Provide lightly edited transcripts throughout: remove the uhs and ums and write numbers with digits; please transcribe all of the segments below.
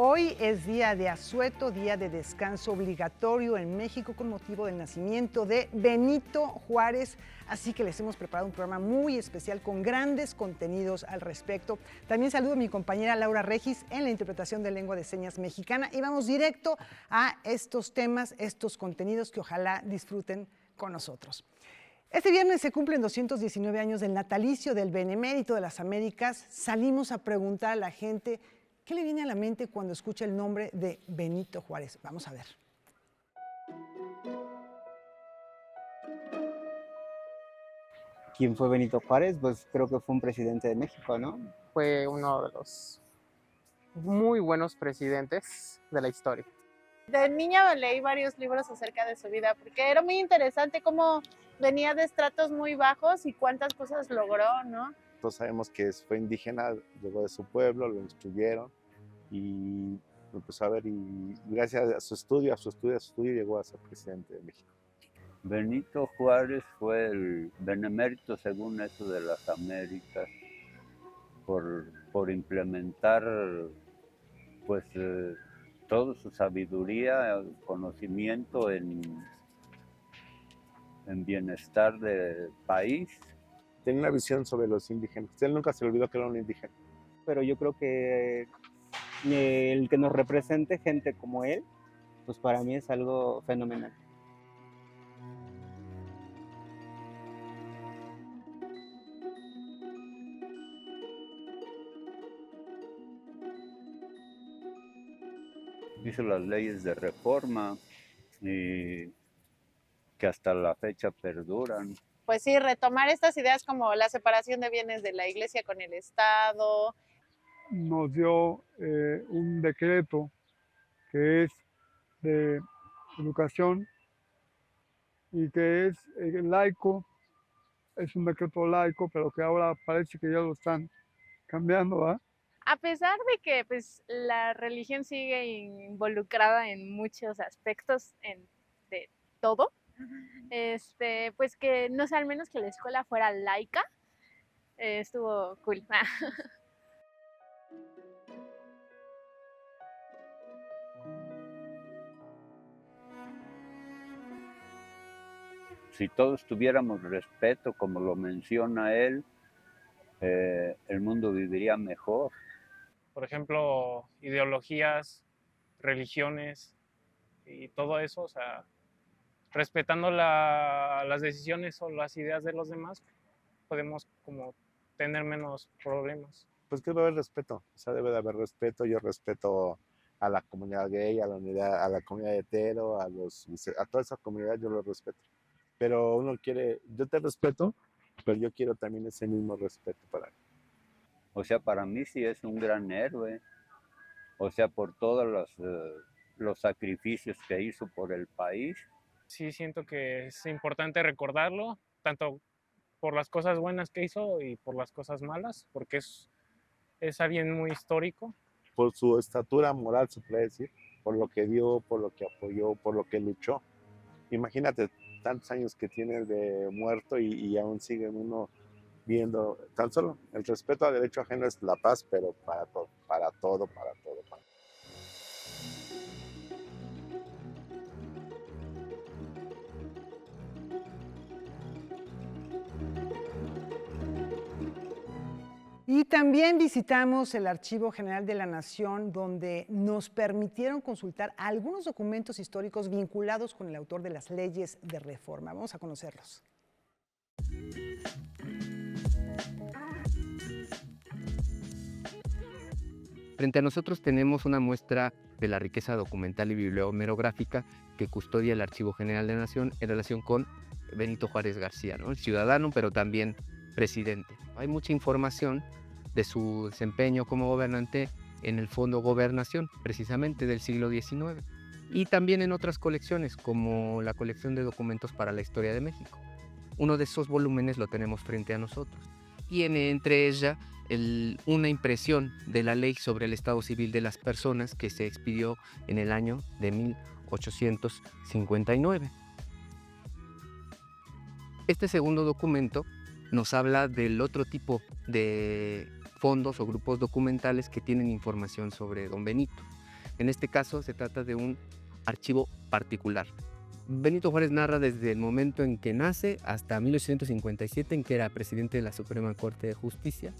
Hoy es día de asueto, día de descanso obligatorio en México con motivo del nacimiento de Benito Juárez, así que les hemos preparado un programa muy especial con grandes contenidos al respecto. También saludo a mi compañera Laura Regis en la interpretación de lengua de señas mexicana y vamos directo a estos temas, estos contenidos que ojalá disfruten con nosotros. Este viernes se cumplen 219 años del natalicio del Benemérito de las Américas. Salimos a preguntar a la gente qué le viene a la mente cuando escucha el nombre de Benito Juárez. Vamos a ver. ¿Quién fue Benito Juárez? Pues creo que fue un presidente de México, ¿no? Fue uno de los muy buenos presidentes de la historia. De niña leí varios libros acerca de su vida porque era muy interesante cómo venía de estratos muy bajos y cuántas cosas logró, ¿no? Todos sabemos que fue indígena, llegó de su pueblo, lo instruyeron y lo empezó a ver y gracias a su estudio llegó a ser presidente de México. Benito Juárez fue el benemérito, según eso, de las Américas, por implementar pues toda su sabiduría, conocimiento en bienestar del país. Tenía una visión sobre los indígenas. Él nunca se olvidó que era un indígena. Pero yo creo que el que nos represente gente como él, pues para mí es algo fenomenal. Hizo las leyes de reforma y que hasta la fecha perduran. Pues sí, retomar estas ideas como la separación de bienes de la iglesia con el Estado. Nos dio un decreto que es de educación y que es laico, es un decreto laico, pero que ahora parece que ya lo están cambiando, ¿verdad? A pesar de que pues, la religión sigue involucrada en muchos aspectos de todo, pues que no sé, al menos que la escuela fuera laica, estuvo cool. Si todos tuviéramos respeto, como lo menciona él, el mundo viviría mejor. Por ejemplo, ideologías, religiones y todo eso, o sea, respetando las decisiones o las ideas de los demás, podemos como tener menos problemas. Pues que debe haber respeto, o sea, debe de haber respeto. Yo respeto a la comunidad gay, a la comunidad hetero, a toda esa comunidad yo los respeto. Pero uno quiere, yo te respeto, pero yo quiero también ese mismo respeto para él. O sea, para mí sí es un gran héroe. O sea, por todos los sacrificios que hizo por el país. Sí siento que es importante recordarlo, tanto por las cosas buenas que hizo y por las cosas malas, porque es alguien muy histórico. Por su estatura moral, se puede decir, por lo que dio, por lo que apoyó, por lo que luchó. Imagínate tantos años que tiene de muerto y aún sigue uno viendo, tan solo el respeto al derecho ajeno es la paz, pero para todo, para todo, para todo. Y también visitamos el Archivo General de la Nación, donde nos permitieron consultar algunos documentos históricos vinculados con el autor de las leyes de reforma. Vamos a conocerlos. Frente a nosotros tenemos una muestra de la riqueza documental y bibliográfica que custodia el Archivo General de la Nación en relación con Benito Juárez García, ¿no? El ciudadano, pero también presidente. Hay mucha información de su desempeño como gobernante en el Fondo Gobernación, precisamente del siglo XIX, y también en otras colecciones, como la colección de documentos para la historia de México. Uno de esos volúmenes lo tenemos frente a nosotros. Tiene entre ella una impresión de la ley sobre el estado civil de las personas que se expidió en el año de 1859. Este segundo documento nos habla del otro tipo de fondos o grupos documentales que tienen información sobre don Benito. En este caso se trata de un archivo particular. Benito Juárez narra desde el momento en que nace hasta 1857, en que era presidente de la Suprema Corte de Justicia.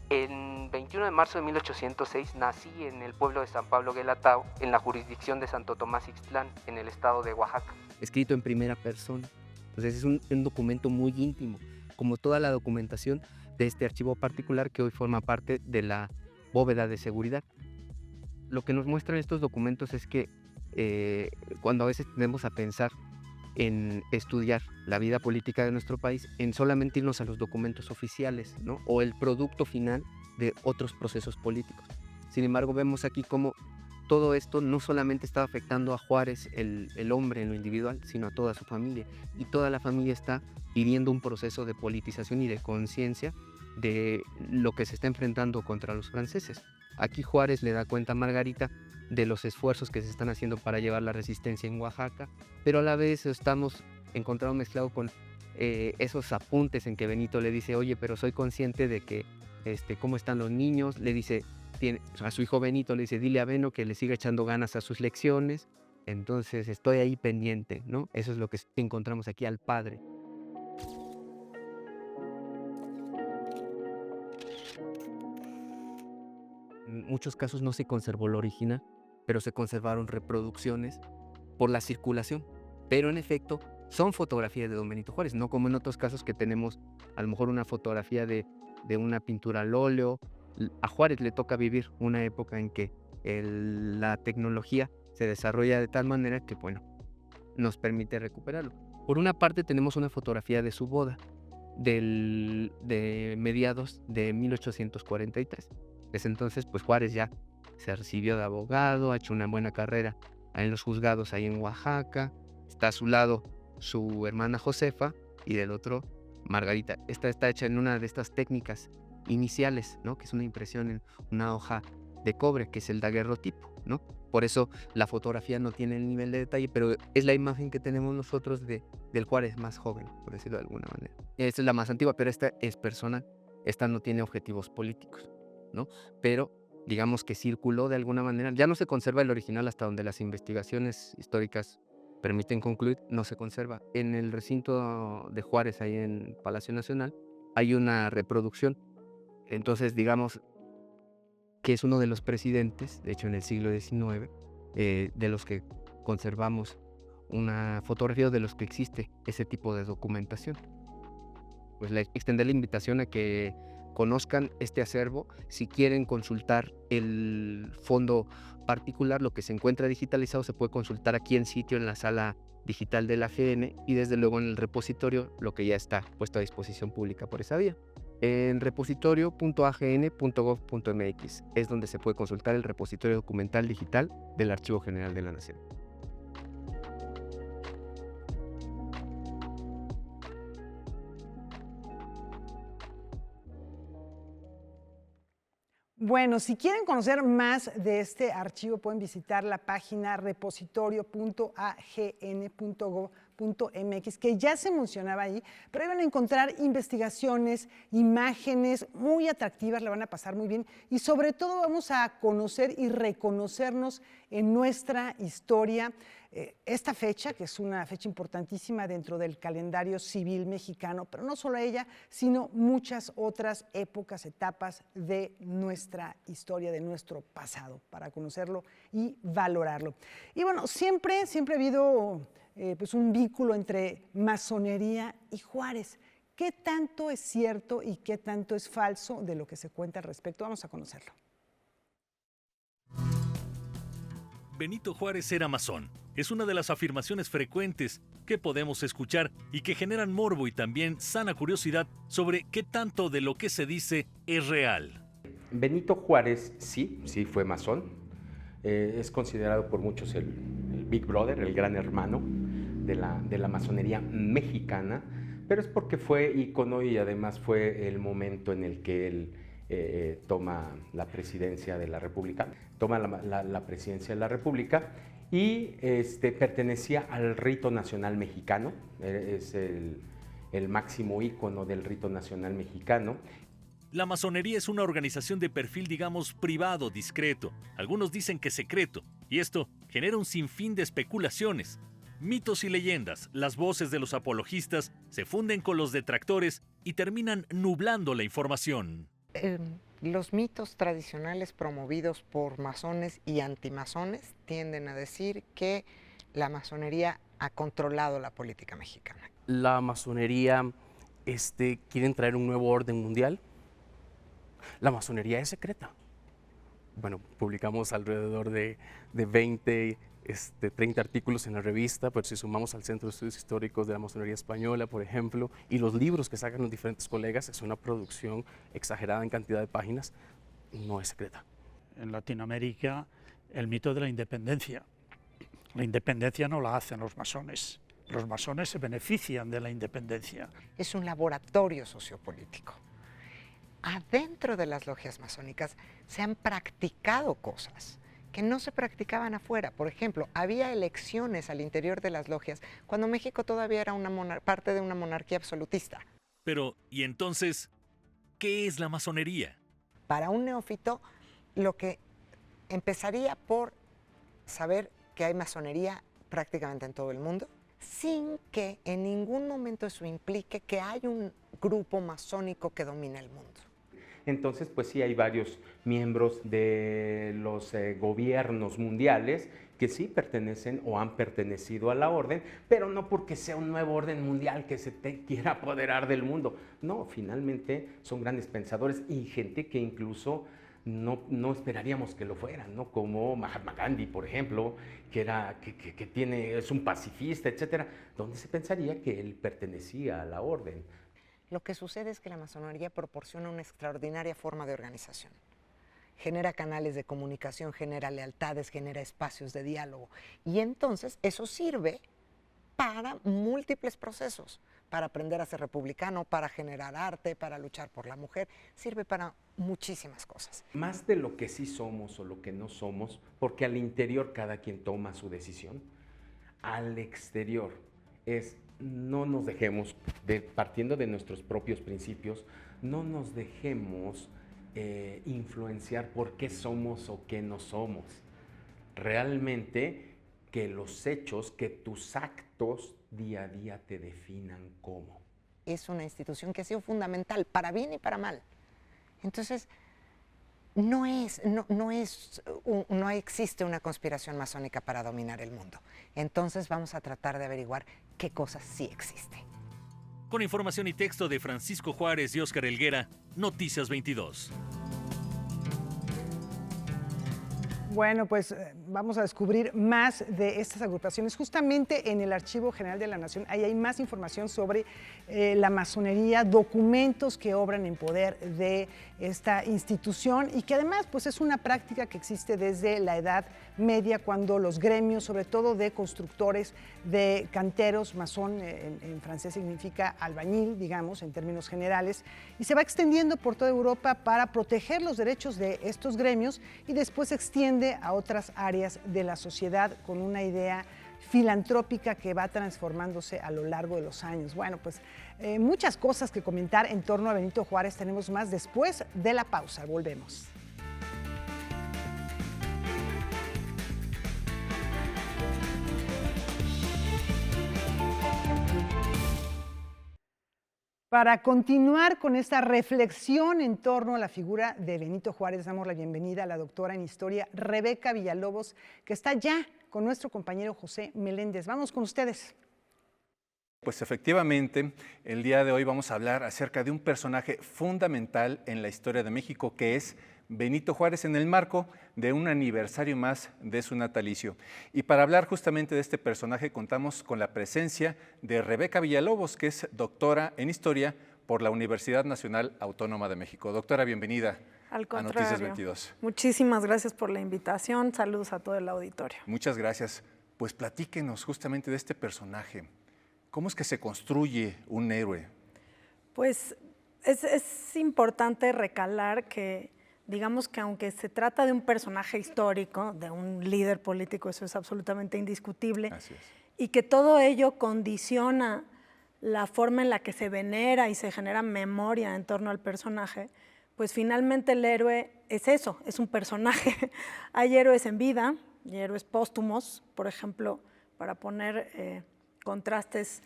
El 21 de marzo de 1806 nací en el pueblo de San Pablo Guelatao, en la jurisdicción de Santo Tomás Ixtlán, en el estado de Oaxaca. Escrito en primera persona. Entonces es un documento muy íntimo, como toda la documentación de este archivo particular que hoy forma parte de la bóveda de seguridad. Lo que nos muestran estos documentos es que cuando a veces tendemos a pensar en estudiar la vida política de nuestro país, en solamente irnos a los documentos oficiales, ¿no? O el producto final de otros procesos políticos. Sin embargo, vemos aquí cómo todo esto no solamente estaba afectando a Juárez, el hombre en lo individual, sino a toda su familia. Y toda la familia está viviendo un proceso de politización y de conciencia de lo que se está enfrentando contra los franceses. Aquí Juárez le da cuenta a Margarita de los esfuerzos que se están haciendo para llevar la resistencia en Oaxaca, pero a la vez estamos encontrando mezclado con esos apuntes en que Benito le dice, oye, pero soy consciente de que, ¿cómo están los niños? Le dice, a su hijo Benito le dice, dile a Beno que le siga echando ganas a sus lecciones, entonces estoy ahí pendiente, ¿no? Eso es lo que encontramos aquí al padre. En muchos casos no se conservó lo original, pero se conservaron reproducciones por la circulación. Pero en efecto, son fotografías de don Benito Juárez, no como en otros casos que tenemos a lo mejor una fotografía de una pintura al óleo. A Juárez le toca vivir una época en que la tecnología se desarrolla de tal manera que, bueno, nos permite recuperarlo. Por una parte tenemos una fotografía de su boda de mediados de 1843. Desde entonces, pues Juárez ya se recibió de abogado, ha hecho una buena carrera en los juzgados ahí en Oaxaca. Está a su lado su hermana Josefa y del otro Margarita. Esta está hecha en una de estas técnicas iniciales, ¿no? Que es una impresión en una hoja de cobre, que es el daguerrotipo, ¿no? Por eso la fotografía no tiene el nivel de detalle, pero es la imagen que tenemos nosotros del Juárez más joven, por decirlo de alguna manera. Esta es la más antigua, pero esta es personal. Esta no tiene objetivos políticos, ¿no? Pero digamos que circuló de alguna manera. Ya no se conserva el original hasta donde las investigaciones históricas permiten concluir, no se conserva. En el recinto de Juárez, ahí en Palacio Nacional, hay una reproducción. Entonces, digamos que es uno de los presidentes, de hecho en el siglo XIX, de los que conservamos una fotografía, de los que existe ese tipo de documentación. Pues extender la invitación a que conozcan este acervo. Si quieren consultar el fondo particular, lo que se encuentra digitalizado se puede consultar aquí en sitio, en la sala digital de la GN, y desde luego en el repositorio, lo que ya está puesto a disposición pública por esa vía. En repositorio.agn.gov.mx es donde se puede consultar el repositorio documental digital del Archivo General de la Nación. Bueno, si quieren conocer más de este archivo, pueden visitar la página repositorio.agn.gov.mx, que ya se mencionaba ahí, pero ahí van a encontrar investigaciones, imágenes muy atractivas, la van a pasar muy bien, y sobre todo vamos a conocer y reconocernos en nuestra historia. Esta fecha, que es una fecha importantísima dentro del calendario civil mexicano, pero no solo ella, sino muchas otras épocas, etapas de nuestra historia, de nuestro pasado, para conocerlo y valorarlo. Y bueno, siempre ha habido pues un vínculo entre masonería y Juárez. ¿Qué tanto es cierto y qué tanto es falso de lo que se cuenta al respecto? Vamos a conocerlo. Benito Juárez era masón. Es una de las afirmaciones frecuentes que podemos escuchar y que generan morbo y también sana curiosidad sobre qué tanto de lo que se dice es real. Benito Juárez sí fue masón. Es considerado por muchos el Big Brother, el gran hermano de la masonería mexicana, pero es porque fue ícono y además fue el momento en el que él toma la presidencia de la República, y pertenecía al rito nacional mexicano, es el máximo ícono del rito nacional mexicano. La masonería es una organización de perfil, digamos, privado, discreto. Algunos dicen que secreto, Y esto genera un sinfín de especulaciones. Mitos y leyendas, las voces de los apologistas se funden con los detractores y terminan nublando la información. Los mitos tradicionales promovidos por masones y antimasones tienden a decir que la masonería ha controlado la política mexicana. La masonería quieren traer un nuevo orden mundial. La masonería es secreta. Bueno, publicamos alrededor de 20, 30 artículos en la revista, pero si sumamos al Centro de Estudios Históricos de la Masonería Española, por ejemplo, y los libros que sacan los diferentes colegas, es una producción exagerada en cantidad de páginas, no es secreta. En Latinoamérica, el mito de la independencia. La independencia no la hacen los masones se benefician de la independencia. Es un laboratorio sociopolítico. Adentro de las logias masónicas se han practicado cosas que no se practicaban afuera. Por ejemplo, había elecciones al interior de las logias cuando México todavía era parte de una monarquía absolutista. Pero, ¿y entonces qué es la masonería? Para un neófito, lo que empezaría por saber que hay masonería prácticamente en todo el mundo, sin que en ningún momento eso implique que hay un grupo masónico que domina el mundo. Entonces, pues sí hay varios miembros de los gobiernos mundiales que sí pertenecen o han pertenecido a la orden, pero no porque sea un nuevo orden mundial que se quiera apoderar del mundo. No, finalmente son grandes pensadores y gente que incluso no esperaríamos que lo fueran, ¿no? Como Mahatma Gandhi, por ejemplo, que es un pacifista, etcétera, donde se pensaría que él pertenecía a la orden. Lo que sucede es que la masonería proporciona una extraordinaria forma de organización. Genera canales de comunicación, genera lealtades, genera espacios de diálogo. Y entonces eso sirve para múltiples procesos, para aprender a ser republicano, para generar arte, para luchar por la mujer, sirve para muchísimas cosas. Más de lo que sí somos o lo que no somos, porque al interior cada quien toma su decisión, al exterior no nos dejemos, partiendo de nuestros propios principios, no nos dejemos influenciar por qué somos o qué no somos. Realmente que los hechos, que tus actos día a día te definan como. Es una institución que ha sido fundamental para bien y para mal. Entonces, no existe una conspiración masónica para dominar el mundo. Entonces vamos a tratar de averiguar qué cosas sí existen. Con información y texto de Francisco Juárez y Óscar Helguera, Noticias 22. Bueno, pues vamos a descubrir más de estas agrupaciones. Justamente en el Archivo General de la Nación, ahí hay más información sobre la masonería, documentos que obran en poder de esta institución y que además pues es una práctica que existe desde la Edad Media, cuando los gremios, sobre todo de constructores, de canteros, masón en francés significa albañil, digamos, en términos generales, y se va extendiendo por toda Europa para proteger los derechos de estos gremios y después se extiende a otras áreas de la sociedad con una idea filantrópica que va transformándose a lo largo de los años. Bueno, pues muchas cosas que comentar en torno a Benito Juárez. Tenemos más después de la pausa. Volvemos. Para continuar con esta reflexión en torno a la figura de Benito Juárez, damos la bienvenida a la doctora en Historia Rebeca Villalobos, que está ya con nuestro compañero José Meléndez. Vamos con ustedes. Pues efectivamente, el día de hoy vamos a hablar acerca de un personaje fundamental en la historia de México, que es Benito Juárez, en el marco de un aniversario más de su natalicio. Y para hablar justamente de este personaje contamos con la presencia de Rebeca Villalobos, que es doctora en Historia por la Universidad Nacional Autónoma de México. Doctora, bienvenida a Noticias 22. Muchísimas gracias por la invitación. Saludos a todo el auditorio. Muchas gracias. Pues platíquenos justamente de este personaje. ¿Cómo es que se construye un héroe? Pues es importante recalar que, digamos que aunque se trata de un personaje histórico, de un líder político, eso es absolutamente indiscutible, y que todo ello condiciona la forma en la que se venera y se genera memoria en torno al personaje, pues finalmente el héroe es eso, es un personaje. Hay héroes en vida y héroes póstumos, por ejemplo, para poner contrastes,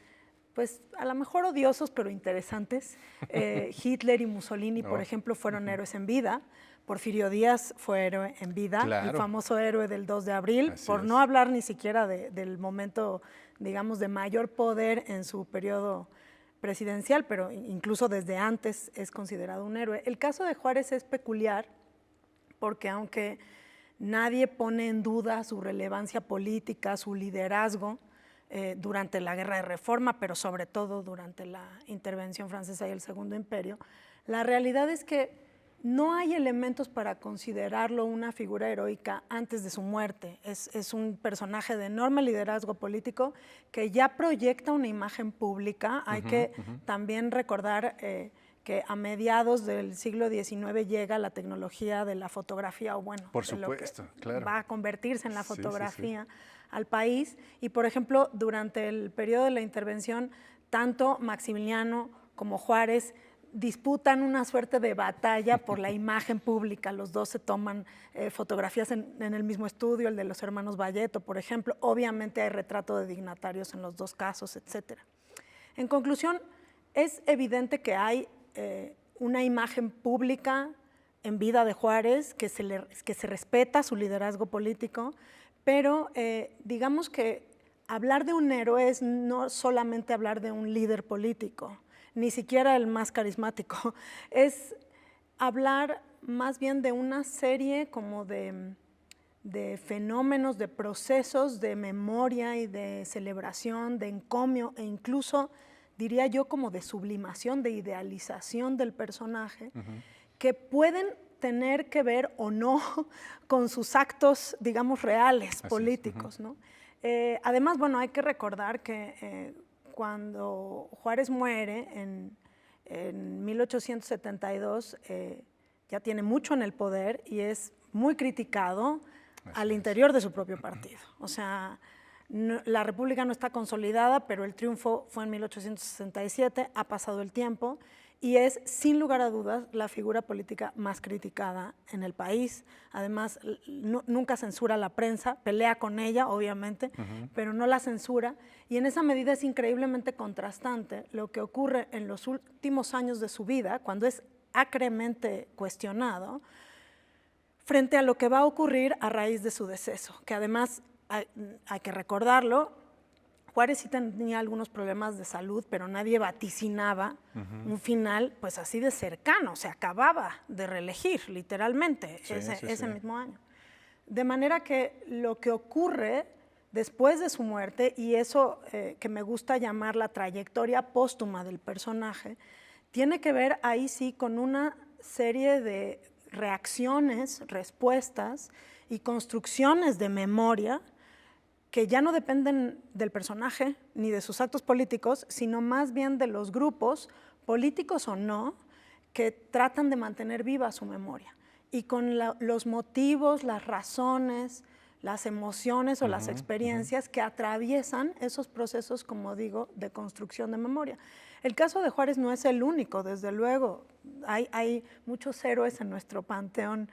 pues a lo mejor odiosos, pero interesantes. Hitler y Mussolini, por ejemplo, fueron héroes en vida. Porfirio Díaz fue héroe en vida, el famoso héroe del 2 de abril, por no hablar ni siquiera del momento, digamos, de mayor poder en su periodo presidencial, pero incluso desde antes es considerado un héroe. El caso de Juárez es peculiar porque aunque nadie pone en duda su relevancia política, su liderazgo durante la Guerra de Reforma, pero sobre todo durante la intervención francesa y el Segundo Imperio, la realidad es que no hay elementos para considerarlo una figura heroica antes de su muerte. Es un personaje de enorme liderazgo político que ya proyecta una imagen pública. Hay que también recordar que a mediados del siglo XIX llega la tecnología de la fotografía, o bueno, por supuesto, claro, va a convertirse en la fotografía al país. Y por ejemplo, durante el periodo de la intervención, tanto Maximiliano como Juárez disputan una suerte de batalla por la imagen pública. Los dos se toman fotografías en el mismo estudio, el de los hermanos Valleto, por ejemplo. Obviamente hay retrato de dignatarios en los dos casos, etc. En conclusión, es evidente que hay una imagen pública en vida de Juárez, que se respeta su liderazgo político, pero digamos que hablar de un héroe es no solamente hablar de un líder político, ni siquiera el más carismático, es hablar más bien de una serie como de fenómenos, de procesos de memoria y de celebración, de encomio e incluso, diría yo, como de sublimación, de idealización del personaje, que pueden tener que ver o no con sus actos, digamos, reales, políticos, ¿no? Además, bueno, hay que recordar que cuando Juárez muere en 1872, ya tiene mucho en el poder y es muy criticado al interior de su propio partido. O sea, la República no está consolidada, pero el triunfo fue en 1867, ha pasado el tiempo y es, sin lugar a dudas, la figura política más criticada en el país. Además, nunca censura a la prensa, pelea con ella, obviamente, pero no la censura. Y en esa medida es increíblemente contrastante lo que ocurre en los últimos años de su vida, cuando es acremente cuestionado, frente a lo que va a ocurrir a raíz de su deceso, que además hay que recordarlo, Juárez sí tenía algunos problemas de salud, pero nadie vaticinaba un final pues así de cercano, se acababa de reelegir literalmente ese mismo año. De manera que lo que ocurre después de su muerte, y eso que me gusta llamar la trayectoria póstuma del personaje, tiene que ver ahí sí con una serie de reacciones, respuestas y construcciones de memoria que ya no dependen del personaje ni de sus actos políticos, sino más bien de los grupos, políticos o no, que tratan de mantener viva su memoria. Y con los motivos, las razones, las emociones o las experiencias que atraviesan esos procesos, como digo, de construcción de memoria. El caso de Juárez no es el único, desde luego. Hay muchos héroes en nuestro panteón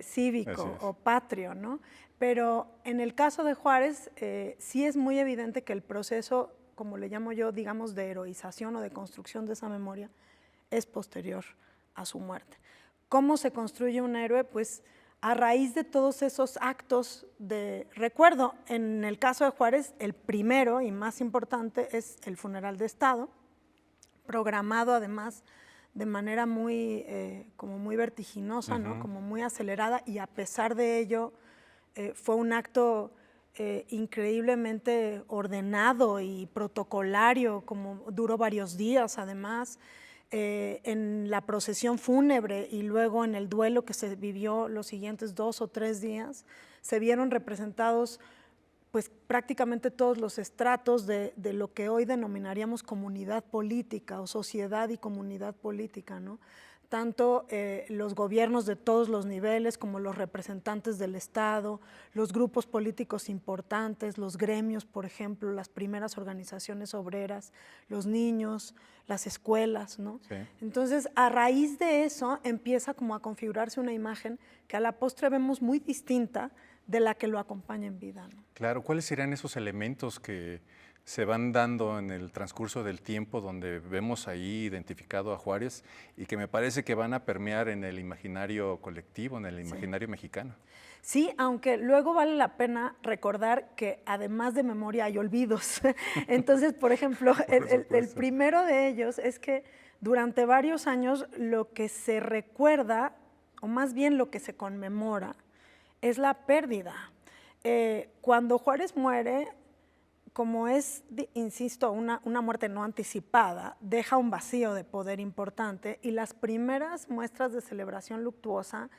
cívico o patrio, ¿no? Pero en el caso de Juárez sí es muy evidente que el proceso, como le llamo yo, digamos, de heroización o de construcción de esa memoria, es posterior a su muerte. ¿Cómo se construye un héroe? Pues a raíz de todos esos actos de recuerdo. En el caso de Juárez, el primero y más importante es el funeral de Estado, programado además de manera muy, como muy vertiginosa, ¿no? Como muy acelerada, y a pesar de ello fue un acto increíblemente ordenado y protocolario, como duró varios días además. En la procesión fúnebre y luego en el duelo que se vivió los siguientes 2 o 3 días, se vieron representados pues prácticamente todos los estratos de lo que hoy denominaríamos comunidad política o sociedad y comunidad política, ¿no? tanto los gobiernos de todos los niveles como los representantes del Estado, los grupos políticos importantes, los gremios, por ejemplo, las primeras organizaciones obreras, los niños, las escuelas, ¿no? Sí. Entonces, a raíz de eso empieza como a configurarse una imagen que a la postre vemos muy distinta de la que lo acompaña en vida, ¿no? Claro, ¿cuáles serían esos elementos que se van dando en el transcurso del tiempo donde vemos ahí identificado a Juárez y que me parece que van a permear en el imaginario colectivo, en el imaginario mexicano? Sí, aunque luego vale la pena recordar que además de memoria hay olvidos. Entonces, por ejemplo, el primero de ellos es que durante varios años lo que se recuerda, o más bien lo que se conmemora, es la pérdida. Cuando Juárez muere, como es, insisto, una muerte no anticipada, deja un vacío de poder importante y las primeras muestras de celebración luctuosa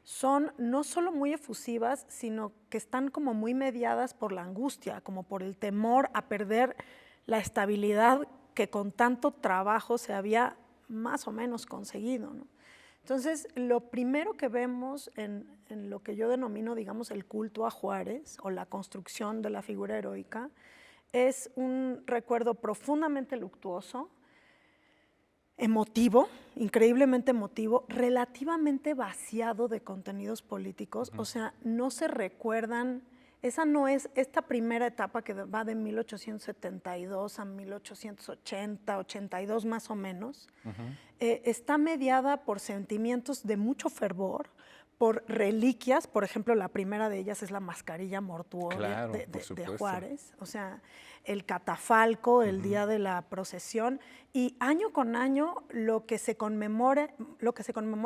son no solo muy efusivas, sino que están como muy mediadas por la angustia, como por el temor a perder la estabilidad que con tanto trabajo se había más o menos conseguido, ¿no? Entonces, lo primero que vemos en lo que yo denomino, digamos, el culto a Juárez o la construcción de la figura heroica es un recuerdo profundamente luctuoso, emotivo, increíblemente emotivo, relativamente vaciado de contenidos políticos, o sea, no se recuerdan, esa no es esta primera etapa que va de 1872 a 1880, 82 más o menos, está mediada por sentimientos de mucho fervor, por reliquias, por ejemplo, la primera de ellas es la mascarilla mortuoria de Juárez, o sea, el catafalco, el día de la procesión, y año con año lo que se conmemora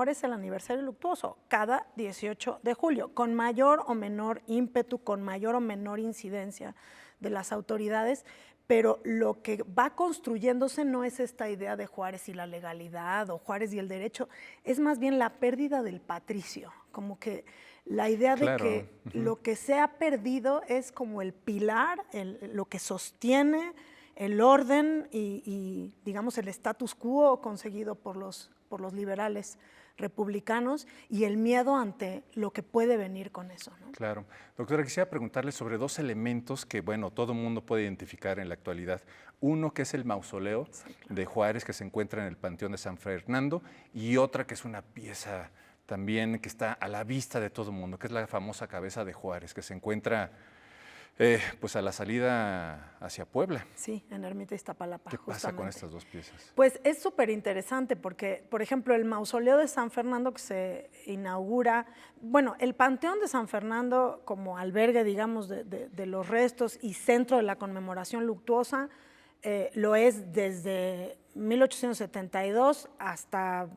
es el aniversario luctuoso, cada 18 de julio, con mayor o menor ímpetu, con mayor o menor incidencia de las autoridades, pero lo que va construyéndose no es esta idea de Juárez y la legalidad o Juárez y el derecho, es más bien la pérdida del patricio, como que la idea de que lo que se ha perdido es como el pilar, lo que sostiene el orden y digamos el status quo conseguido por los liberales republicanos y el miedo ante lo que puede venir con eso, ¿no? Claro. Doctora, quisiera preguntarle sobre dos elementos que, bueno, todo el mundo puede identificar en la actualidad. Uno que es el mausoleo de Juárez que se encuentra en el Panteón de San Fernando y otra que es una pieza también que está a la vista de todo el mundo, que es la famosa cabeza de Juárez, que se encuentra pues a la salida hacia Puebla. Sí, en Ermita Iztapalapa. ¿Qué pasa con estas dos piezas? Pues es súper interesante porque, por ejemplo, el mausoleo de San Fernando que se inaugura, bueno, el Panteón de San Fernando como albergue, digamos, de los restos y centro de la conmemoración luctuosa, lo es desde 1872 hasta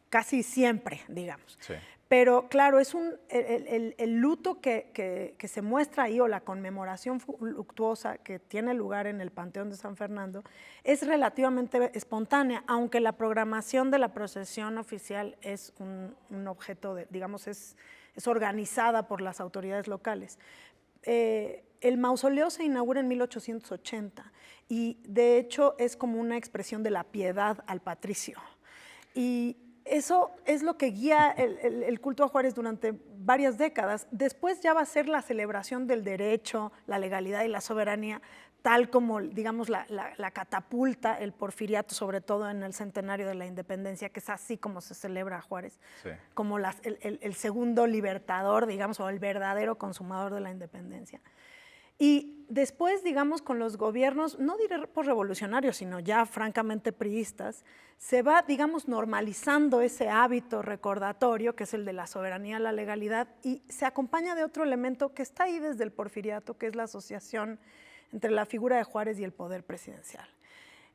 casi siempre, digamos. Sí. Pero claro, es el luto que se muestra ahí o la conmemoración luctuosa que tiene lugar en el Panteón de San Fernando es relativamente espontánea, aunque la programación de la procesión oficial es un objeto, digamos, es organizada por las autoridades locales. El mausoleo se inaugura en 1880 y de hecho es como una expresión de la piedad al patricio. Y eso es lo que guía el culto a Juárez durante varias décadas. Después ya va a ser la celebración del derecho, la legalidad y la soberanía, tal como, digamos, la catapulta el porfiriato, sobre todo en el centenario de la independencia, que es así como se celebra a Juárez, sí, como el segundo libertador, digamos, o el verdadero consumador de la independencia. Y después, digamos, con los gobiernos, no diré revolucionarios, sino ya francamente priistas, se va, digamos, normalizando ese hábito recordatorio, que es el de la soberanía, la legalidad, y se acompaña de otro elemento que está ahí desde el porfiriato, que es la asociación entre la figura de Juárez y el poder presidencial.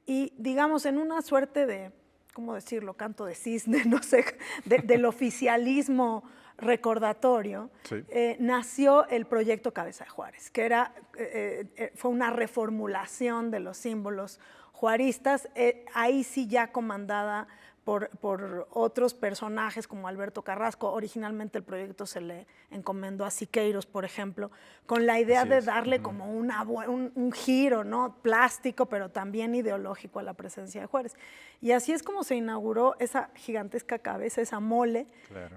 Y, digamos, en una suerte de, ¿cómo decirlo?, canto de cisne, no sé, del oficialismo recordatorio, sí, nació el proyecto Cabeza de Juárez, que fue una reformulación de los símbolos juaristas, ahí sí ya comandada por otros personajes como Alberto Carrasco. Originalmente el proyecto se le encomendó a Siqueiros, por ejemplo, con la idea de darle como un giro, ¿no? Plástico, pero también ideológico a la presencia de Juárez. Y así es como se inauguró esa gigantesca cabeza, esa mole,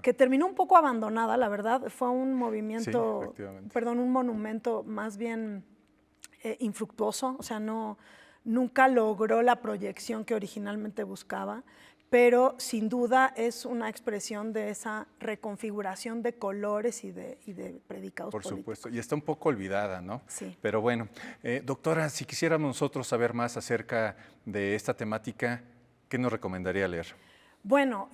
que terminó un poco abandonada, la verdad. Fue un movimiento, un monumento más bien infructuoso, o sea, nunca logró la proyección que originalmente buscaba, pero sin duda es una expresión de esa reconfiguración de colores y de predicados políticos. Por supuesto, y está un poco olvidada, ¿no? Sí. Pero bueno, doctora, si quisiéramos nosotros saber más acerca de esta temática, ¿qué nos recomendaría leer? Bueno,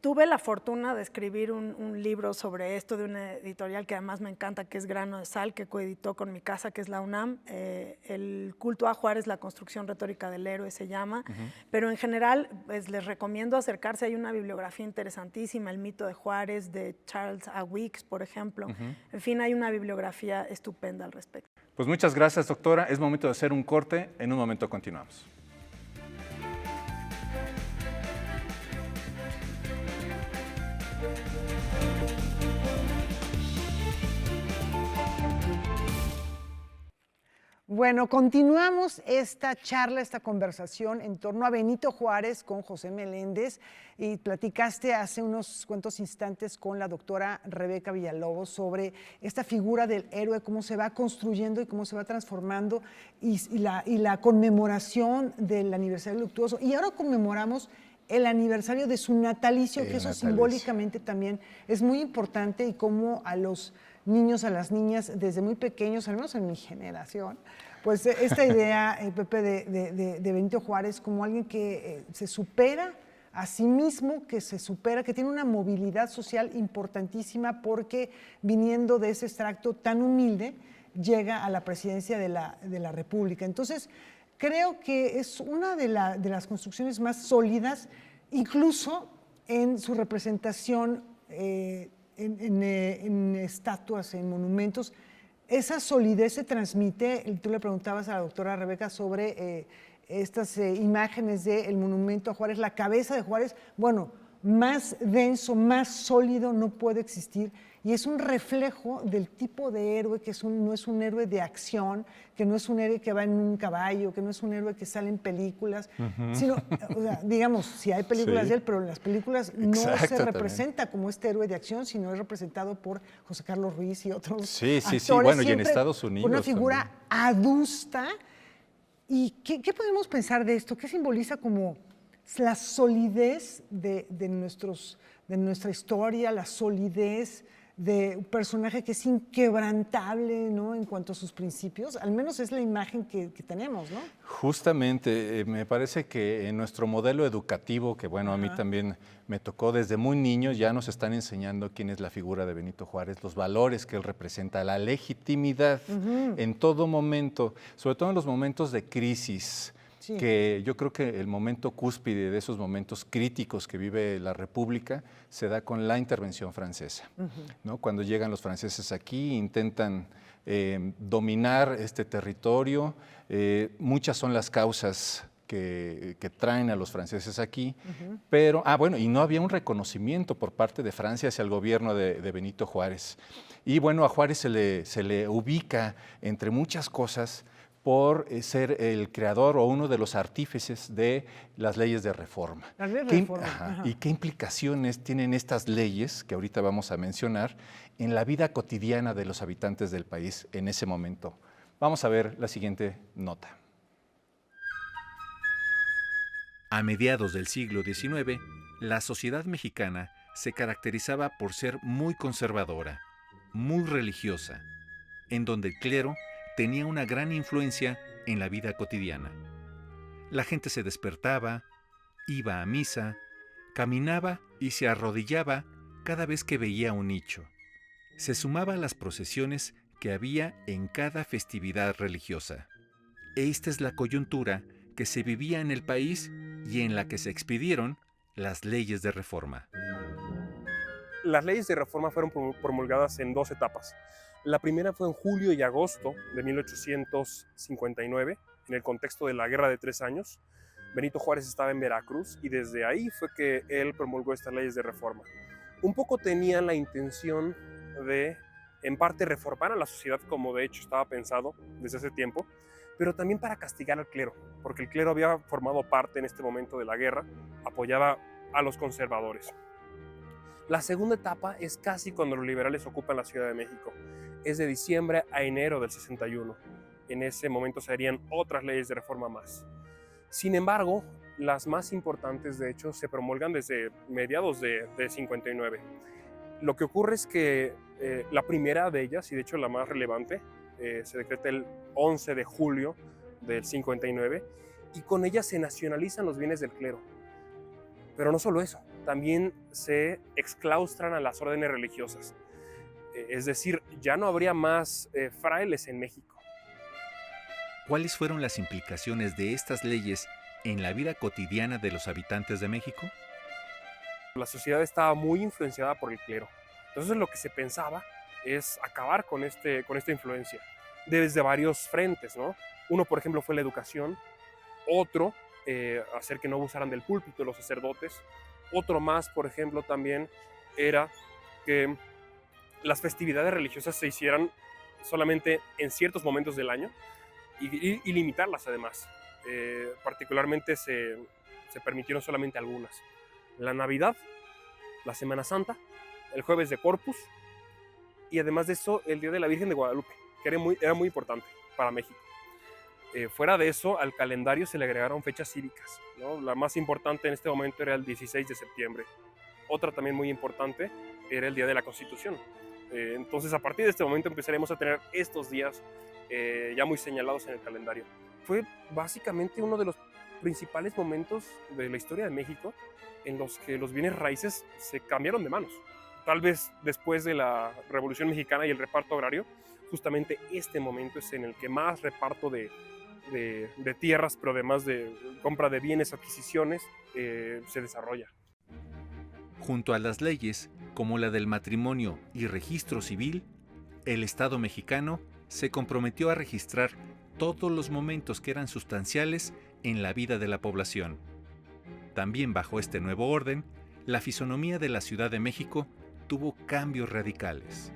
tuve la fortuna de escribir un libro sobre esto de una editorial que además me encanta, que es Grano de Sal, que coeditó con mi casa, que es la UNAM. El culto a Juárez, la construcción retórica del héroe se llama. Pero en general, pues, les recomiendo acercarse. Hay una bibliografía interesantísima, El mito de Juárez, de Charles A. Weeks, por ejemplo. En fin, hay una bibliografía estupenda al respecto. Pues muchas gracias, doctora. Es momento de hacer un corte. En un momento continuamos. Bueno, continuamos esta charla, esta conversación en torno a Benito Juárez con José Meléndez, y platicaste hace unos cuantos instantes con la doctora Rebeca Villalobos sobre esta figura del héroe, cómo se va construyendo y cómo se va transformando, y la conmemoración del aniversario luctuoso. Y ahora conmemoramos el aniversario de su natalicio, que eso simbólicamente también es muy importante, y cómo a los niños, a las niñas, desde muy pequeños, al menos en mi generación, pues esta idea, Pepe, de Benito Juárez como alguien que se supera a sí mismo, que se supera, que tiene una movilidad social importantísima, porque viniendo de ese extracto tan humilde, llega a la presidencia de la República. Entonces, creo que es una de las construcciones más sólidas, incluso en su representación en estatuas, en monumentos. Esa solidez se transmite. Tú le preguntabas a la doctora Rebeca sobre estas imágenes del monumento a Juárez, la cabeza de Juárez. Bueno, más denso, más sólido no puede existir, y es un reflejo del tipo de héroe que no es un héroe de acción, que no es un héroe que va en un caballo, que no es un héroe que sale en películas, sino, o sea, digamos, sí hay películas de él, pero en las películas no se representa como este héroe de acción, sino es representado por José Carlos Ruiz y otros actores. Bueno, y en Estados Unidos una figura también adusta. ¿Y qué podemos pensar de esto? ¿Qué simboliza como la solidez de nuestra historia, la solidez de un personaje que es inquebrantable, ¿no?, en cuanto a sus principios? Al menos es la imagen que tenemos, ¿no? Justamente, me parece que en nuestro modelo educativo, que bueno, a mí también me tocó desde muy niño, ya nos están enseñando quién es la figura de Benito Juárez, los valores que él representa, la legitimidad en todo momento, sobre todo en los momentos de crisis. Sí. Que yo creo que el momento cúspide de esos momentos críticos que vive la República se da con la intervención francesa, ¿no? Cuando llegan los franceses aquí, intentan dominar este territorio. Muchas son las causas que traen a los franceses aquí, pero, bueno, y no había un reconocimiento por parte de Francia hacia el gobierno de Benito Juárez. Y bueno, a Juárez se le ubica, entre muchas cosas, por ser el creador o uno de los artífices de las leyes de reforma. Las leyes de reforma. ¿Y qué implicaciones tienen estas leyes, que ahorita vamos a mencionar, en la vida cotidiana de los habitantes del país en ese momento? Vamos a ver la siguiente nota. A mediados del siglo XIX, la sociedad mexicana se caracterizaba por ser muy conservadora, muy religiosa, en donde el clero tenía una gran influencia en la vida cotidiana. La gente se despertaba, iba a misa, caminaba y se arrodillaba cada vez que veía un nicho. Se sumaba a las procesiones que había en cada festividad religiosa. Esta es la coyuntura que se vivía en el país y en la que se expidieron las leyes de reforma. Las leyes de reforma fueron promulgadas en dos etapas. La primera fue en julio y agosto de 1859, en el contexto de la Guerra de 3 años, Benito Juárez estaba en Veracruz y desde ahí fue que él promulgó estas leyes de reforma. Un poco tenían la intención de, en parte, reformar a la sociedad, como de hecho estaba pensado desde hace tiempo, pero también para castigar al clero, porque el clero había formado parte en este momento de la guerra, apoyaba a los conservadores. La segunda etapa es casi cuando los liberales ocupan la Ciudad de México. Es de diciembre a enero del 61. En ese momento se harían otras leyes de reforma más. Sin embargo, las más importantes, de hecho, se promulgan desde mediados de 59. Lo que ocurre es que la primera de ellas, y de hecho la más relevante, se decreta el 11 de julio del 59, y con ella se nacionalizan los bienes del clero. Pero no solo eso, también se exclaustran a las órdenes religiosas. Es decir, ya no habría más frailes en México. ¿Cuáles fueron las implicaciones de estas leyes en la vida cotidiana de los habitantes de México? La sociedad estaba muy influenciada por el clero. Entonces lo que se pensaba es acabar con esta influencia desde varios frentes, ¿no? Uno, por ejemplo, fue la educación. Otro, hacer que no abusaran del púlpito los sacerdotes. Otro más, por ejemplo, también era que las festividades religiosas se hicieran solamente en ciertos momentos del año y limitarlas además. Particularmente se permitieron solamente algunas. La Navidad, la Semana Santa, el Jueves de Corpus y además de eso el Día de la Virgen de Guadalupe, que era muy importante para México. Fuera de eso, al calendario se le agregaron fechas cívicas, ¿no? La más importante en este momento era el 16 de septiembre. Otra también muy importante era el Día de la Constitución. Entonces, a partir de este momento empezaremos a tener estos días ya muy señalados en el calendario. Fue básicamente uno de los principales momentos de la historia de México en los que los bienes raíces se cambiaron de manos. Tal vez después de la Revolución Mexicana y el reparto agrario, justamente este momento es en el que más reparto de tierras, pero además de compra de bienes, adquisiciones, se desarrolla. Junto a las leyes, como la del matrimonio y registro civil, el Estado mexicano se comprometió a registrar todos los momentos que eran sustanciales en la vida de la población. También bajo este nuevo orden, la fisonomía de la Ciudad de México tuvo cambios radicales.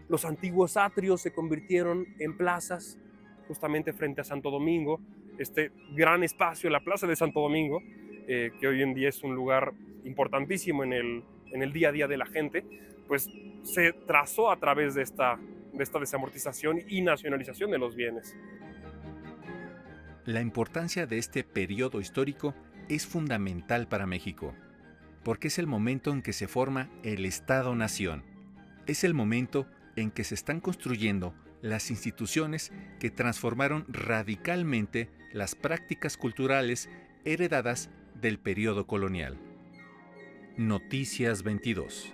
Los antiguos atrios se convirtieron en plazas, justamente frente a Santo Domingo, este gran espacio, la Plaza de Santo Domingo, que hoy en día es un lugar importantísimo en el día a día de la gente, pues se trazó a través de esta desamortización y nacionalización de los bienes. La importancia de este periodo histórico es fundamental para México, porque es el momento en que se forma el Estado-Nación. Es el momento en que se están construyendo las instituciones que transformaron radicalmente las prácticas culturales heredadas del periodo colonial. Noticias 22.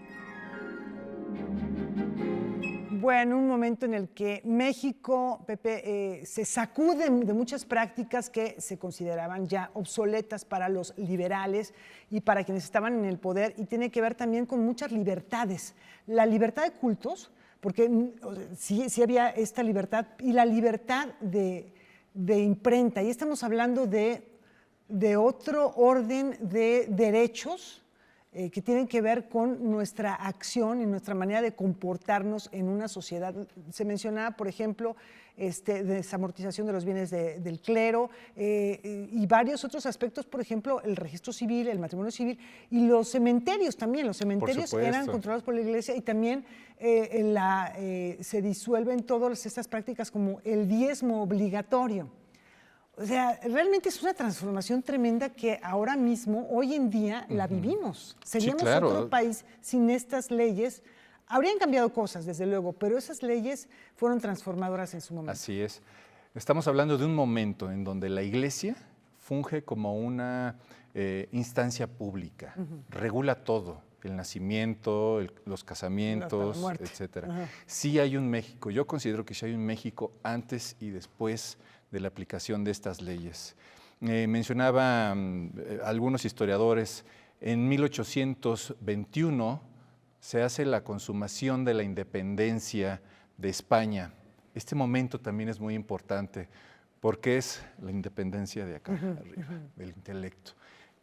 Bueno, un momento en el que México, Pepe, se sacude de muchas prácticas que se consideraban ya obsoletas para los liberales y para quienes estaban en el poder, y tiene que ver también con muchas libertades. La libertad de cultos, porque sí había esta libertad, y la libertad de imprenta. Y estamos hablando de otro orden de derechos que tienen que ver con nuestra acción y nuestra manera de comportarnos en una sociedad. Se mencionaba, por ejemplo, desamortización de los bienes del clero y varios otros aspectos, por ejemplo, el registro civil, el matrimonio civil y los cementerios también. Los cementerios eran controlados por la iglesia y también se disuelven todas estas prácticas como el diezmo obligatorio. O sea, realmente es una transformación tremenda que ahora mismo, hoy en día, la vivimos. Seríamos otro país sin estas leyes. Habrían cambiado cosas, desde luego, pero esas leyes fueron transformadoras en su momento. Así es. Estamos hablando de un momento en donde la Iglesia funge como una instancia pública, regula todo, el nacimiento, los casamientos, etcétera. Sí hay un México, yo considero que sí hay un México antes y después de la aplicación de estas leyes. Mencionaba algunos historiadores, en 1821 se hace la consumación de la independencia de España. Este momento también es muy importante porque es la independencia de acá arriba, del intelecto.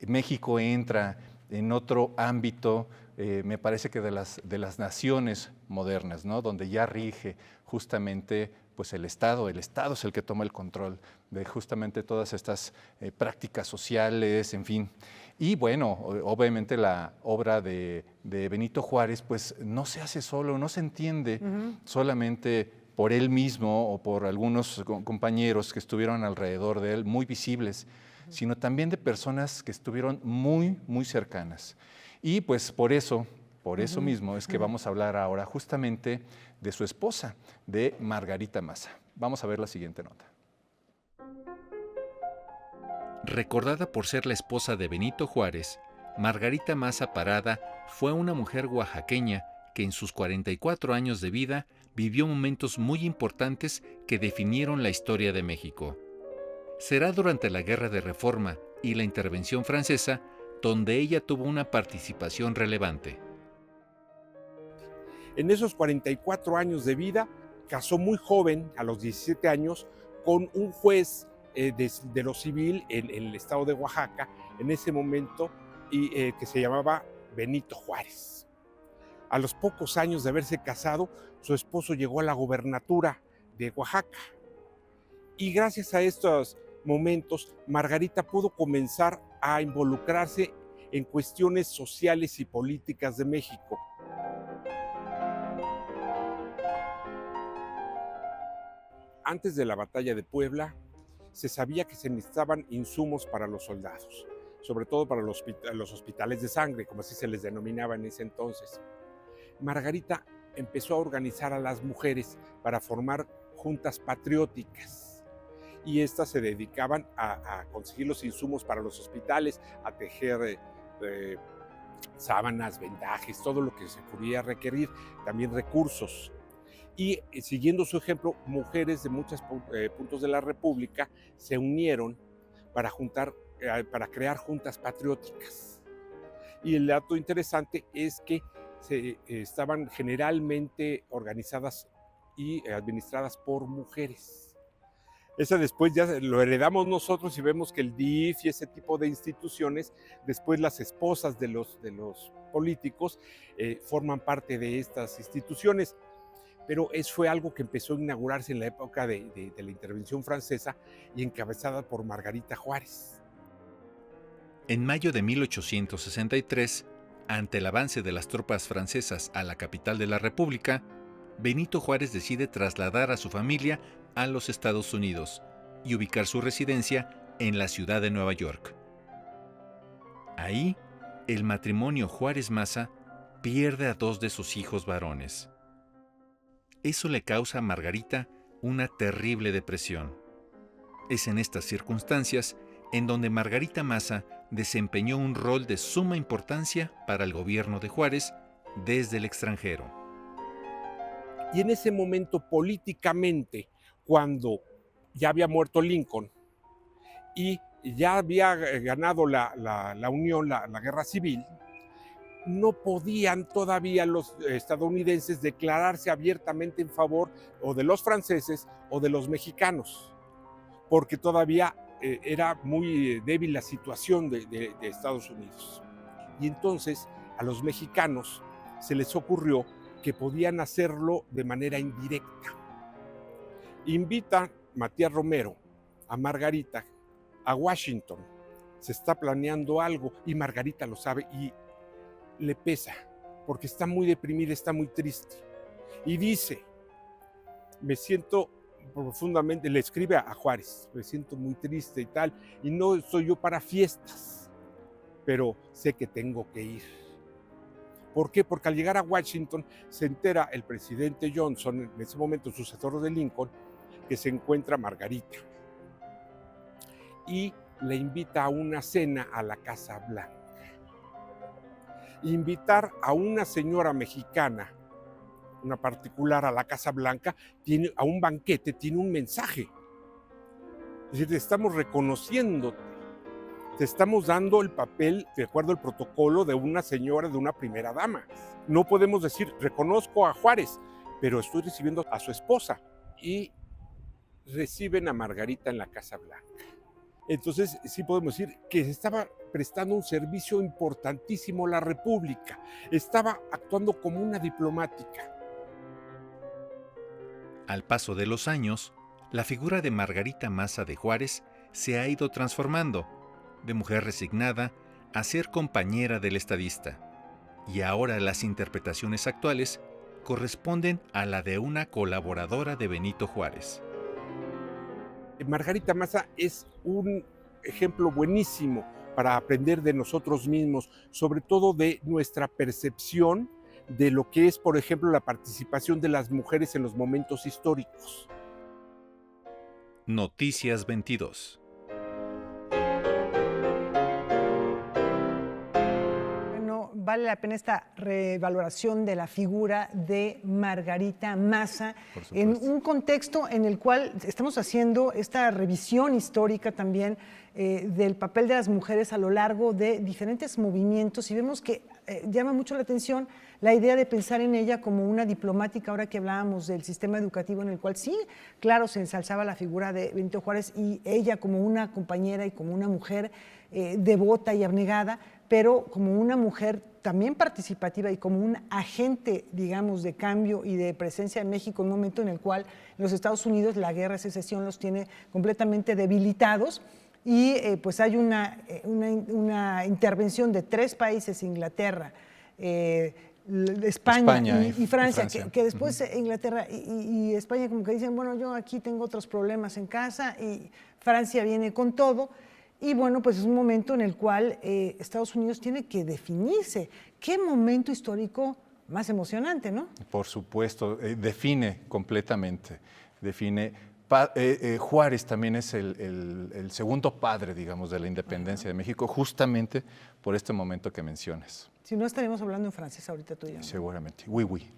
México entra en otro ámbito, me parece que de las naciones modernas, ¿no? Donde ya rige justamente pues el Estado es el que toma el control de justamente todas estas prácticas sociales, en fin. Y bueno, obviamente la obra de Benito Juárez pues no se hace solo, no se entiende solamente por él mismo o por algunos compañeros que estuvieron alrededor de él, muy visibles, sino también de personas que estuvieron muy, muy cercanas. Y pues por eso mismo es que vamos a hablar ahora justamente de su esposa, de Margarita Maza. Vamos a ver la siguiente nota. Recordada por ser la esposa de Benito Juárez, Margarita Maza Parada fue una mujer oaxaqueña que en sus 44 años de vida vivió momentos muy importantes que definieron la historia de México. Será durante la Guerra de Reforma y la intervención francesa donde ella tuvo una participación relevante. En esos 44 años de vida, casó muy joven, a los 17 años, con un juez de lo civil en el estado de Oaxaca, en ese momento, que se llamaba Benito Juárez. A los pocos años de haberse casado, su esposo llegó a la gobernatura de Oaxaca. Y gracias a estos momentos, Margarita pudo comenzar a involucrarse en cuestiones sociales y políticas de México. Antes de la batalla de Puebla, se sabía que se necesitaban insumos para los soldados, sobre todo para los hospitales de sangre, como así se les denominaba en ese entonces. Margarita empezó a organizar a las mujeres para formar juntas patrióticas, y estas se dedicaban a conseguir los insumos para los hospitales, a tejer sábanas, vendajes, todo lo que se podía requerir, también recursos. Y siguiendo su ejemplo, mujeres de muchos puntos de la República se unieron para crear juntas patrióticas. Y el dato interesante es que estaban generalmente organizadas y administradas por mujeres. Esa después ya lo heredamos nosotros y vemos que el DIF y ese tipo de instituciones, después las esposas de los políticos forman parte de estas instituciones. Pero fue algo que empezó a inaugurarse en la época de la intervención francesa y encabezada por Margarita Juárez. En mayo de 1863, ante el avance de las tropas francesas a la capital de la República, Benito Juárez decide trasladar a su familia a los Estados Unidos y ubicar su residencia en la ciudad de Nueva York. Ahí, el matrimonio Juárez-Maza pierde a 2 de sus hijos varones. Eso le causa a Margarita una terrible depresión. Es en estas circunstancias en donde Margarita Maza desempeñó un rol de suma importancia para el gobierno de Juárez desde el extranjero. Y en ese momento, políticamente, cuando ya había muerto Lincoln y ya había ganado la Unión, la guerra civil, no podían todavía los estadounidenses declararse abiertamente en favor o de los franceses o de los mexicanos, porque todavía era muy débil la situación de Estados Unidos. Y entonces a los mexicanos se les ocurrió que podían hacerlo de manera indirecta. Invita Matías Romero a Margarita a Washington. Se está planeando algo y Margarita lo sabe y le pesa, porque está muy deprimida, está muy triste. Y dice, me siento profundamente, le escribe a Juárez, me siento muy triste y tal, y no soy yo para fiestas, pero sé que tengo que ir. ¿Por qué? Porque al llegar a Washington se entera el presidente Johnson, en ese momento sucesor de Lincoln, que se encuentra Margarita. Y le invita a una cena a la Casa Blanca. Invitar a una señora mexicana, una particular, a la Casa Blanca, a un banquete, tiene un mensaje. Es decir, te estamos reconociéndote, te estamos dando el papel, de acuerdo al protocolo, de una señora, de una primera dama. No podemos decir, reconozco a Juárez, pero estoy recibiendo a su esposa. Y reciben a Margarita en la Casa Blanca. Entonces, sí podemos decir que se estaba prestando un servicio importantísimo a la República, estaba actuando como una diplomática. Al paso de los años, la figura de Margarita Maza de Juárez se ha ido transformando, de mujer resignada a ser compañera del estadista. Y ahora las interpretaciones actuales corresponden a la de una colaboradora de Benito Juárez. Margarita Maza es un ejemplo buenísimo para aprender de nosotros mismos, sobre todo de nuestra percepción de lo que es, por ejemplo, la participación de las mujeres en los momentos históricos. Noticias 22. Vale la pena esta revaloración de la figura de Margarita Maza en un contexto en el cual estamos haciendo esta revisión histórica también del papel de las mujeres a lo largo de diferentes movimientos, y vemos que llama mucho la atención la idea de pensar en ella como una diplomática, ahora que hablábamos del sistema educativo en el cual sí, claro, se ensalzaba la figura de Benito Juárez y ella como una compañera y como una mujer devota y abnegada, pero como una mujer también participativa y como un agente, digamos, de cambio y de presencia de México en un momento en el cual los Estados Unidos, la guerra de secesión los tiene completamente debilitados, y pues hay una intervención de 3 países, Inglaterra, España y Francia. Que después Inglaterra y España como que dicen, bueno, yo aquí tengo otros problemas en casa, y Francia viene con todo. Y bueno, pues es un momento en el cual Estados Unidos tiene que definirse. ¿Qué momento histórico más emocionante, no? Por supuesto, define completamente, define. Juárez también es el segundo padre, digamos, de la independencia de México, justamente por este momento que mencionas. Si no, estaríamos hablando en francés ahorita tú y yo. Seguramente, oui, oui.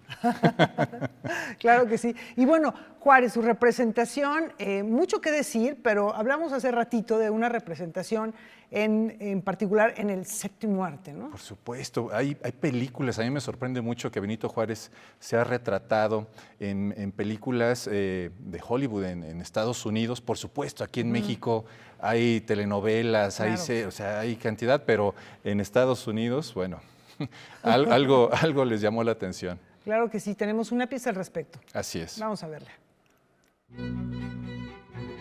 Claro que sí. Y bueno, Juárez, su representación, mucho que decir, pero hablamos hace ratito de una representación en particular en el Séptimo Arte, ¿no? Por supuesto, hay películas, a mí me sorprende mucho que Benito Juárez se ha retratado en películas de Hollywood en Estados Unidos. Por supuesto, aquí en México hay telenovelas, claro, o sea, hay cantidad, pero en Estados Unidos, bueno, algo les llamó la atención. Claro que sí, tenemos una pieza al respecto. Así es. Vamos a verla.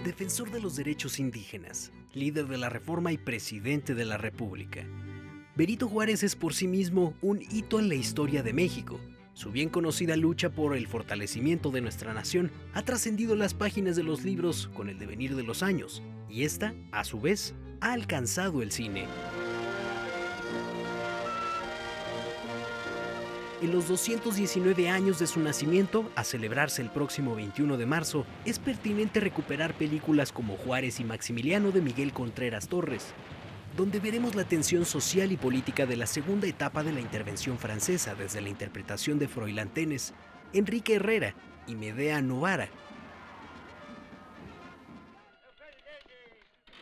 Defensor de los derechos indígenas, líder de la Reforma y presidente de la República. Benito Juárez es por sí mismo un hito en la historia de México. Su bien conocida lucha por el fortalecimiento de nuestra nación ha trascendido las páginas de los libros con el devenir de los años, y esta, a su vez, ha alcanzado el cine. En los 219 años de su nacimiento, a celebrarse el próximo 21 de marzo, es pertinente recuperar películas como Juárez y Maximiliano de Miguel Contreras Torres, donde veremos la tensión social y política de la segunda etapa de la intervención francesa desde la interpretación de Froilán Tenes, Enrique Herrera y Medea Novara.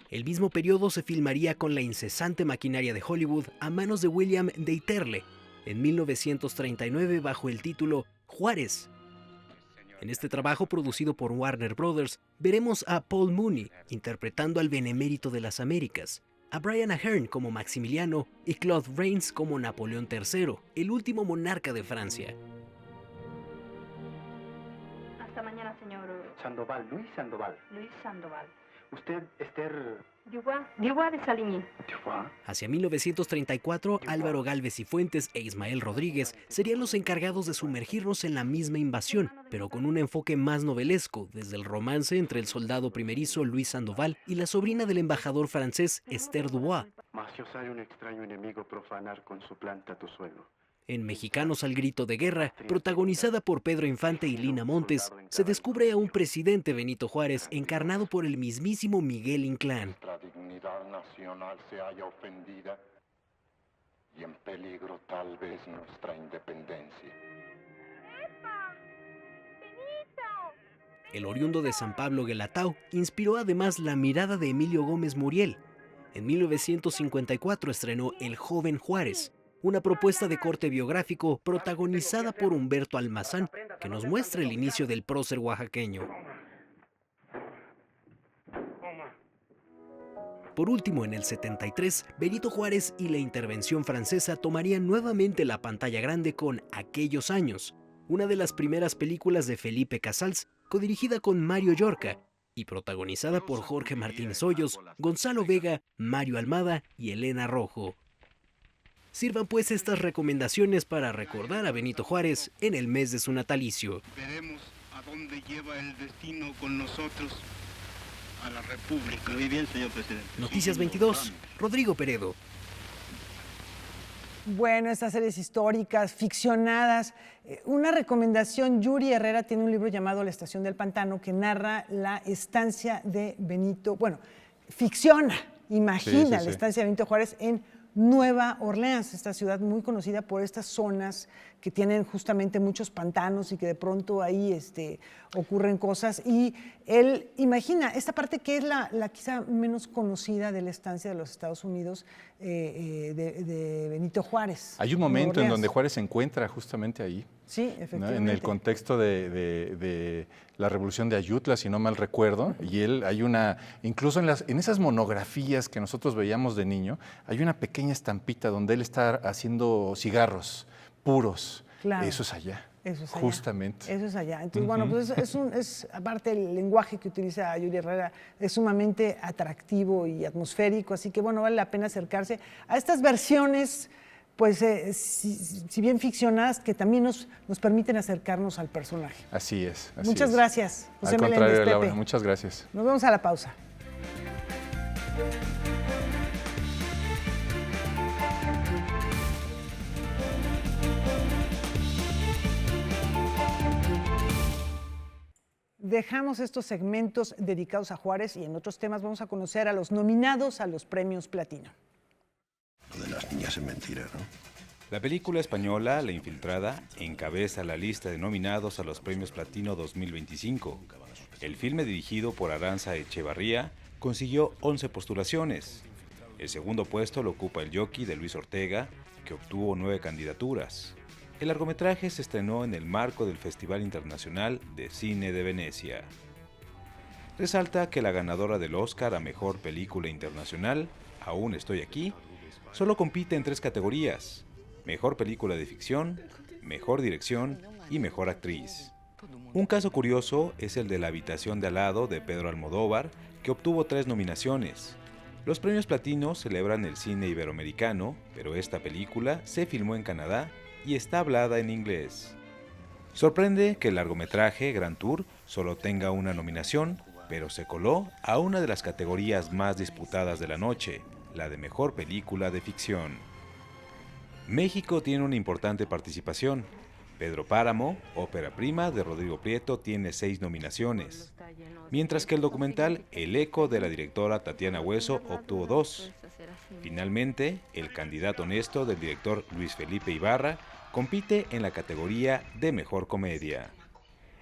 El mismo periodo se filmaría con la incesante maquinaria de Hollywood a manos de William Deiterle, en 1939 bajo el título Juárez. En este trabajo producido por Warner Brothers veremos a Paul Mooney interpretando al benemérito de las Américas, a Brian Aherne como Maximiliano y Claude Rains como Napoleón III, el último monarca de Francia. Hasta mañana, señor Sandoval, Luis Sandoval. Luis Sandoval. Usted, Esther... Dubois de Saligny. Hacia 1934, Álvaro Gálvez y Fuentes e Ismael Rodríguez serían los encargados de sumergirnos en la misma invasión, pero con un enfoque más novelesco, desde el romance entre el soldado primerizo Luis Sandoval y la sobrina del embajador francés Esther Dubois. Mas si osare un extraño enemigo profanar con su planta tu suelo. En Mexicanos al grito de guerra, protagonizada por Pedro Infante y Lina Montes, se descubre a un presidente Benito Juárez encarnado por el mismísimo Miguel Inclán. Nuestra dignidad nacional se halla ofendida y en peligro tal vez nuestra independencia. El oriundo de San Pablo Guelatao inspiró además la mirada de Emilio Gómez Muriel. En 1954 estrenó El joven Juárez, una propuesta de corte biográfico protagonizada por Humberto Almazán, que nos muestra el inicio del prócer oaxaqueño. Por último, en el 73, Benito Juárez y la intervención francesa tomarían nuevamente la pantalla grande con Aquellos años, una de las primeras películas de Felipe Casals, codirigida con Mario Llorca y protagonizada por Jorge Martínez Hoyos, Gonzalo Vega, Mario Almada y Elena Rojo. Sirvan pues estas recomendaciones para recordar a Benito Juárez en el mes de su natalicio. Veremos a dónde lleva el destino con nosotros. A la República. Muy bien, señor presidente. Noticias 22, Rodrigo Peredo. Bueno, estas series históricas, ficcionadas. Una recomendación, Yuri Herrera tiene un libro llamado La Estación del Pantano que narra la estancia de Benito, bueno, ficciona, imagina la estancia de Benito Juárez en Nueva Orleans, esta ciudad muy conocida por estas zonas que tienen justamente muchos pantanos y que de pronto ahí ocurren cosas. Y él imagina esta parte que es la quizá menos conocida de la estancia de los Estados Unidos de Benito Juárez. Hay un momento en donde Juárez se encuentra justamente ahí. Sí, efectivamente. ¿No? En el contexto de la revolución de Ayutla, si no mal recuerdo, y él hay incluso en esas monografías que nosotros veíamos de niño, hay una pequeña estampita donde él está haciendo cigarros puros. Claro. Eso es allá. Eso es allá. Justamente. Eso es allá. Entonces, bueno, pues aparte el lenguaje que utiliza Yuri Herrera es sumamente atractivo y atmosférico, así que bueno, vale la pena acercarse a estas versiones, pues si bien ficcionadas, que también nos permiten acercarnos al personaje. Así es. Muchas gracias, José Meléndez. Al contrario, Pepe. Laura, muchas gracias. Nos vemos a la pausa. Dejamos estos segmentos dedicados a Juárez y en otros temas vamos a conocer a los nominados a los premios Platino. Lo de las niñas es mentira, ¿no? La película española La Infiltrada encabeza la lista de nominados a los premios Platino 2025. El filme dirigido por Arantxa Echevarría consiguió 11 postulaciones. El segundo puesto lo ocupa El Jockey de Luis Ortega, que obtuvo 9 candidaturas. El largometraje se estrenó en el marco del Festival Internacional de Cine de Venecia. Resalta que la ganadora del Oscar a Mejor Película Internacional, Aún estoy aquí, solo compite en 3 categorías: Mejor Película de Ficción, Mejor Dirección y Mejor Actriz. Un caso curioso es el de La habitación de al lado de Pedro Almodóvar, que obtuvo 3 nominaciones. Los premios Platino celebran el cine iberoamericano, pero esta película se filmó en Canadá y está hablada en inglés. Sorprende que el largometraje Grand Tour solo tenga una nominación, pero se coló a una de las categorías más disputadas de la noche, la de Mejor Película de Ficción. México tiene una importante participación. Pedro Páramo, ópera prima de Rodrigo Prieto, tiene 6 nominaciones, mientras que el documental El eco de la directora Tatiana Hueso obtuvo 2. Finalmente, El candidato honesto del director Luis Felipe Ibarra compite en la categoría de Mejor Comedia.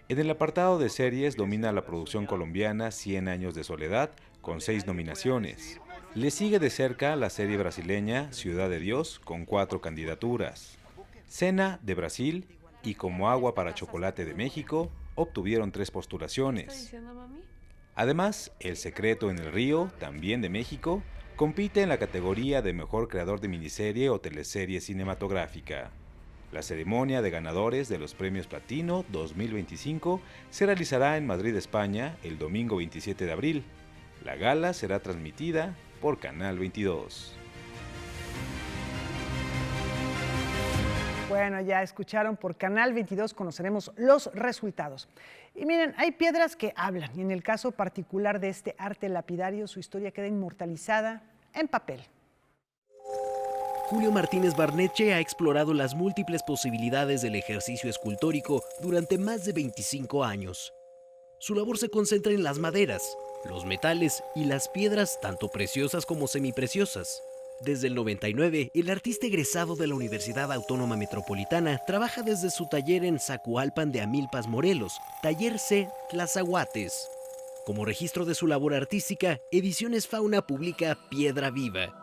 En el apartado de series domina la producción colombiana 100 años de soledad con 6 nominaciones. Le sigue de cerca la serie brasileña Ciudad de Dios con 4 candidaturas. Cena de Brasil y Como agua para chocolate de México obtuvieron 3 postulaciones. Además, El secreto en el río, también de México, compite en la categoría de Mejor creador de miniserie o teleserie cinematográfica. La ceremonia de ganadores de los Premios Platino 2025 se realizará en Madrid, España, el domingo 27 de abril. La gala será transmitida por Canal 22. Bueno, ya escucharon, por Canal 22 conoceremos los resultados. Y miren, hay piedras que hablan, y en el caso particular de este arte lapidario, su historia queda inmortalizada en papel. Julio Martínez Barneche ha explorado las múltiples posibilidades del ejercicio escultórico durante más de 25 años. Su labor se concentra en las maderas, los metales y las piedras tanto preciosas como semipreciosas. Desde el 99, el artista egresado de la Universidad Autónoma Metropolitana trabaja desde su taller en Zacualpan de Amilpas, Morelos, Taller C Tlazahuates. Como registro de su labor artística, Ediciones Fauna publica Piedra Viva.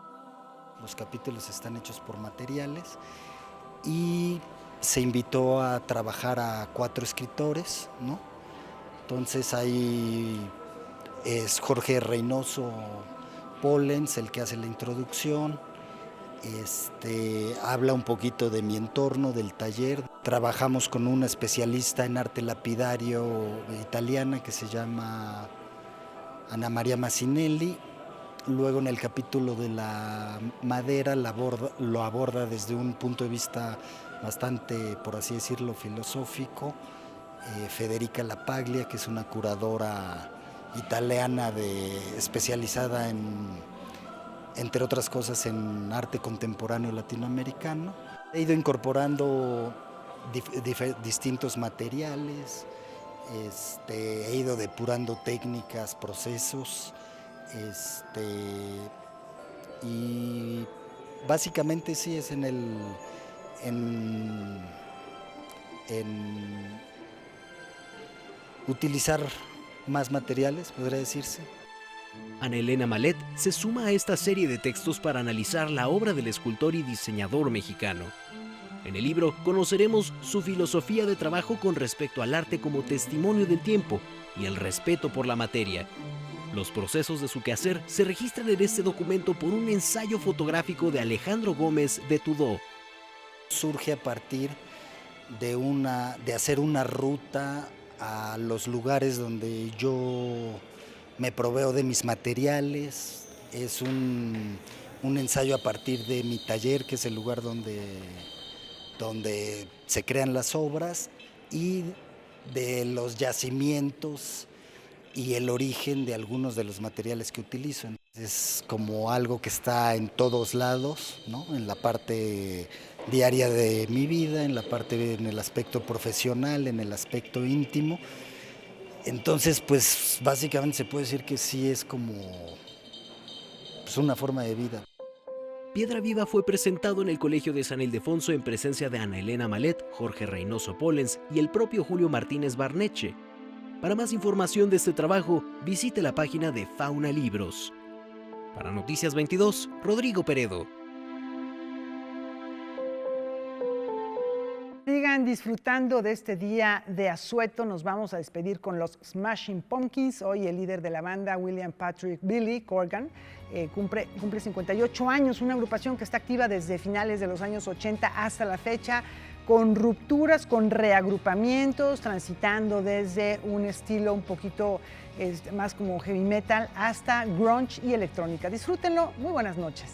Los capítulos están hechos por materiales y se invitó a trabajar a 4 escritores, ¿no? Entonces ahí es Jorge Reynoso Pollens el que hace la introducción. Habla un poquito de mi entorno, del taller. Trabajamos con una especialista en arte lapidario italiana que se llama Ana María Massinelli. Luego en el capítulo de la madera lo aborda desde un punto de vista bastante, por así decirlo, filosófico. Federica Lapaglia, que es una curadora italiana especializada entre otras cosas, en arte contemporáneo latinoamericano. He ido incorporando distintos materiales, he ido depurando técnicas, procesos, y básicamente sí es en utilizar más materiales, podría decirse. Ana Elena Malet se suma a esta serie de textos para analizar la obra del escultor y diseñador mexicano. En el libro conoceremos su filosofía de trabajo con respecto al arte como testimonio del tiempo y el respeto por la materia. Los procesos de su quehacer se registran en este documento por un ensayo fotográfico de Alejandro Gómez de Tudó. Surge a partir de hacer una ruta a los lugares donde yo me proveo de mis materiales. Es un ensayo a partir de mi taller, que es el lugar donde se crean las obras, y de los yacimientos y el origen de algunos de los materiales que utilizo. Es como algo que está en todos lados, ¿no? En la parte diaria de mi vida, en el aspecto profesional, en el aspecto íntimo. Entonces, pues básicamente se puede decir que sí es como una forma de vida. Piedra Viva fue presentado en el Colegio de San Ildefonso en presencia de Ana Elena Malet, Jorge Reynoso Pollens y el propio Julio Martínez Barneche. Para más información de este trabajo, visite la página de Fauna Libros. Para Noticias 22, Rodrigo Peredo. Sigan disfrutando de este día de asueto. Nos vamos a despedir con los Smashing Pumpkins. Hoy el líder de la banda, William Patrick Billy Corgan, cumple 58 años, una agrupación que está activa desde finales de los años 80 hasta la fecha, con rupturas, con reagrupamientos, transitando desde un estilo un poquito más como heavy metal hasta grunge y electrónica. Disfrútenlo, muy buenas noches.